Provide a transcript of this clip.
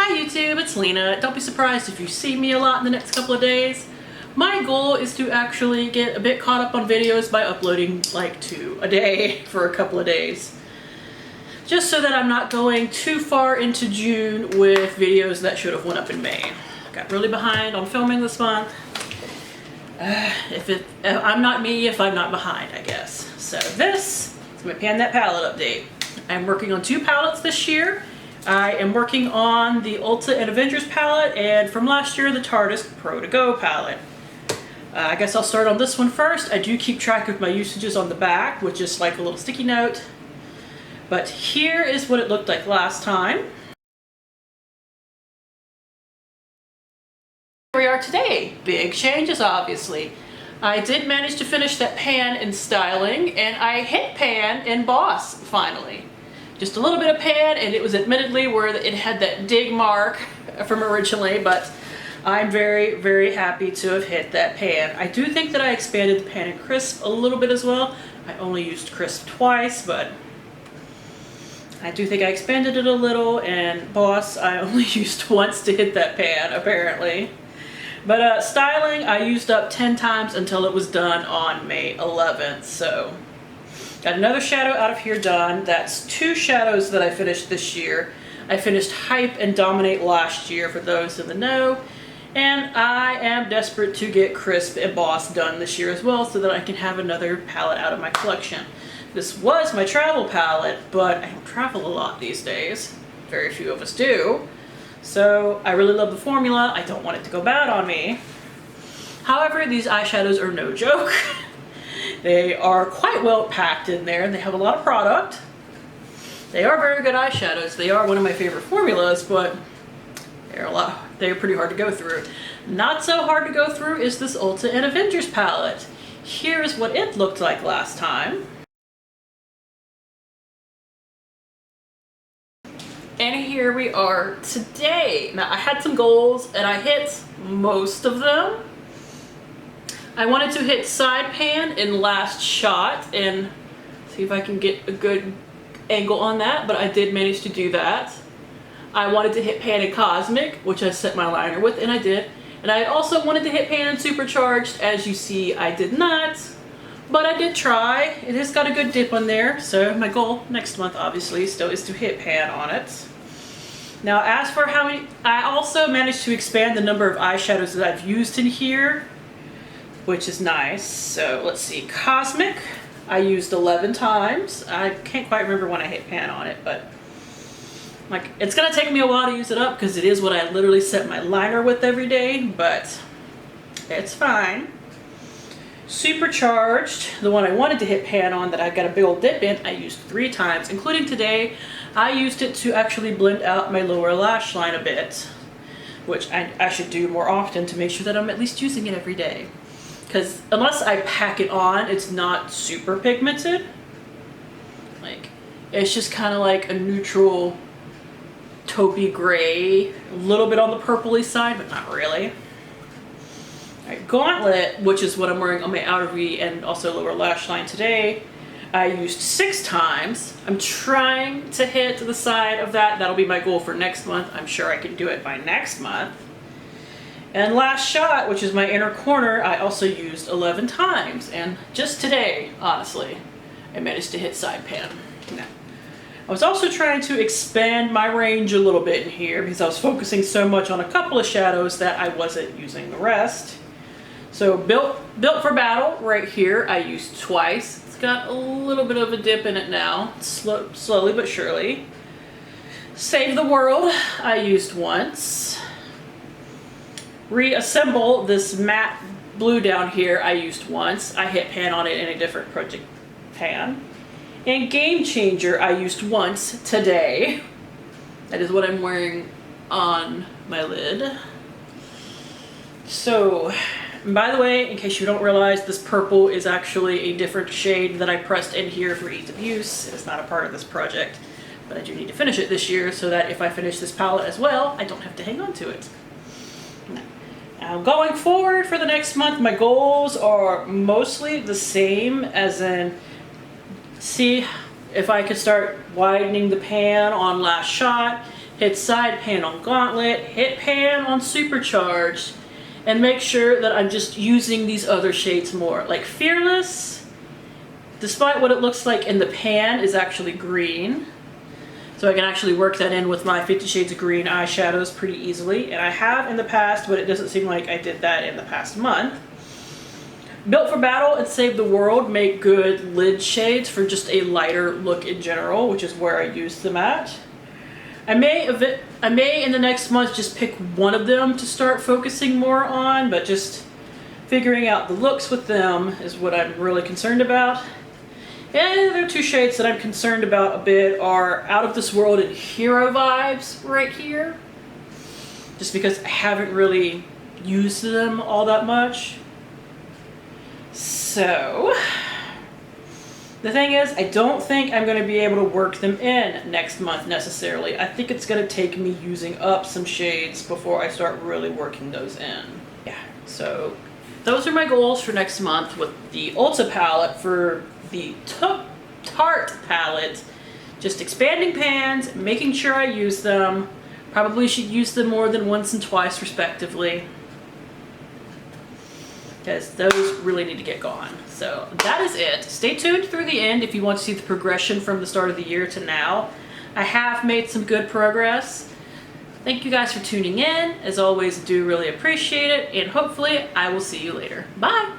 Hi YouTube, it's Lena. Don't be surprised if you see me a lot in the next couple of days. My goal is to actually get a bit caught up on videos by uploading like 2 a day for a couple of days. Just so that I'm not going too far into June with videos that should have went up in May. Got really behind on filming this month. I'm not me if I'm not behind, I guess. So this is my Pan That Palette update. I'm working on 2 palettes this year. I am working on the Ulta and Avengers palette, and from last year, the Tardis Pro To Go palette. I guess I'll start on this one first. I do keep track of my usages on the back, which is like a little sticky note. But here is what it looked like last time. Here we are today. Big changes, obviously. I did manage to finish that pan in styling, and I hit pan in Boss, finally. Just a little bit of pan, and it was admittedly where it had that dig mark from originally, but I'm very, very happy to have hit that pan. I do think that I expanded the pan in Crisp a little bit as well. I only used Crisp twice, but I do think I expanded it a little, and Boss I only used once to hit that pan, apparently. But styling, I used up 10 times until it was done on May 11th, so got another shadow out of here done. That's 2 shadows that I finished this year. I finished Hype and Dominate last year, for those in the know. And I am desperate to get Crisp and Boss done this year as well, so that I can have another palette out of my collection. This was my travel palette, but I don't travel a lot these days. Very few of us do. So I really love the formula. I don't want it to go bad on me. However, these eyeshadows are no joke. They are quite well packed in there, and they have a lot of product. They are very good eyeshadows. They are one of my favorite formulas, but they're pretty hard to go through. Not so hard to go through is this Ulta and Avengers palette. Here's what it looked like last time. And here we are today. Now, I had some goals, and I hit most of them. I wanted to hit side pan in last shot and see if I can get a good angle on that, but I did manage to do that. I wanted to hit pan in Cosmic, which I set my liner with, and I did. And I also wanted to hit pan in Supercharged. As you see, I did not, but I did try. It has got a good dip on there, so my goal next month, obviously, still is to hit pan on it. Now, as for how many, I also managed to expand the number of eyeshadows that I've used in here, which is nice. So let's see, Cosmic, I used 11 times. I can't quite remember when I hit pan on it, but like, it's gonna take me a while to use it up because it is what I literally set my liner with every day, but it's fine. Supercharged, the one I wanted to hit pan on that I got a big old dip in, I used 3 times, including today. I used it to actually blend out my lower lash line a bit, which I should do more often to make sure that I'm at least using it every day. Because unless I pack it on, it's not super pigmented. Like, it's just kind of like a neutral taupey gray, a little bit on the purpley side, but not really. Alright, Gauntlet, which is what I'm wearing on my outer V and also lower lash line today, I used 6 times. I'm trying to hit the side of that. That'll be my goal for next month. I'm sure I can do it by next month. And Last Shot, which is my inner corner, I also used 11 times. And just today, honestly, I managed to hit side pan. Now, I was also trying to expand my range a little bit in here because I was focusing so much on a couple of shadows that I wasn't using the rest. So Built for Battle right here, I used twice. It's got a little bit of a dip in it now, slowly but surely. Save the World, I used once. Reassemble, this matte blue down here, I used once. I hit pan on it in a different project pan. And Game Changer, I used once today. That is what I'm wearing on my lid. So, by the way, in case you don't realize, this purple is actually a different shade that I pressed in here for ease of use. It's not a part of this project, but I do need to finish it this year so that if I finish this palette as well, I don't have to hang on to it. Now, going forward for the next month, my goals are mostly the same, as in see if I could start widening the pan on Last Shot, hit side pan on Gauntlet, hit pan on Supercharged, and make sure that I'm just using these other shades more. Like Fearless, despite what it looks like in the pan, is actually green. So I can actually work that in with my 50 Shades of Green eyeshadows pretty easily. And I have in the past, but it doesn't seem like I did that in the past month. Built for Battle and Save the World make good lid shades for just a lighter look in general, which is where I use them at. I may in the next month just pick one of them to start focusing more on, but just figuring out the looks with them is what I'm really concerned about. And the 2 shades that I'm concerned about a bit are Out of This World and Hero Vibes right here. Just because I haven't really used them all that much. So, the thing is, I don't think I'm going to be able to work them in next month necessarily. I think it's going to take me using up some shades before I start really working those in. Yeah, so those are my goals for next month with the Ulta palette. For the Tarte palette, just expanding pans, making sure I use them. Probably should use them more than once and twice respectively, because those really need to get gone. So that is it. Stay tuned through the end if you want to see the progression from the start of the year to now. I have made some good progress. Thank you guys for tuning in. As always, do really appreciate it, and hopefully I will see you later. Bye!